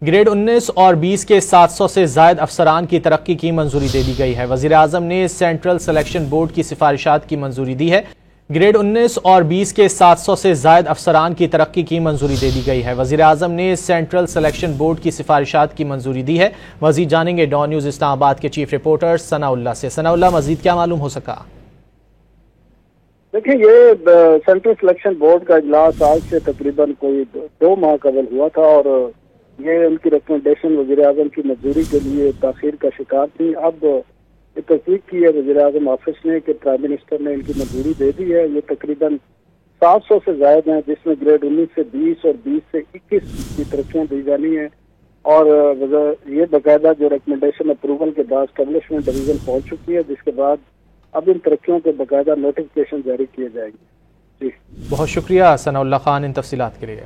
Grade 19 اور 20 کے 700 سے زائد افسران کی ترقی کی منظوری دے دی گئی ہے۔ وزیراعظم نے سینٹرل سلیکشن بورڈ کی سفارشات کی منظوری دی ہے۔ گریڈ 19 اور 20 کے 700 سے زائد افسران کی ترقی کی منظوری دے دی گئی ہے۔ وزیراعظم نے سینٹرل سلیکشن بورڈ کی سفارشات کی منظوری دی ہے۔ مزید جانیں گے ڈان نیوز اسلام آباد کے چیف رپورٹر ثناء اللہ سے۔ ثناء اللہ، مزید کیا معلوم ہو سکا؟ دیکھیں، یہ سینٹرل سلیکشن بورڈ کا اجلاس آج سے تقریباً کوئی 2 ماہ قبل ہوا تھا اور یہ ان کی ریکمنڈیشن وزیراعظم کی منظوری کے لیے تاخیر کا شکار تھی۔ اب یہ تصدیق کی ہے وزیراعظم آفس نے کہ پرائم منسٹر نے ان کی منظوری دے دی ہے۔ یہ تقریباً 700 سے زائد ہیں، جس میں گریڈ 19 سے 20 اور 20 سے 21 کی ترقیاں دی جانی ہیں، اور یہ باقاعدہ جو ریکمنڈیشن اپروول کے بعد اسٹیبلشمنٹ ڈویژن پہنچ چکی ہے، جس کے بعد اب ان ترقیوں کے باقاعدہ نوٹیفکیشن جاری کیے جائیں گے۔ بہت شکریہ ثناء اللہ خان ان تفصیلات کے لیے۔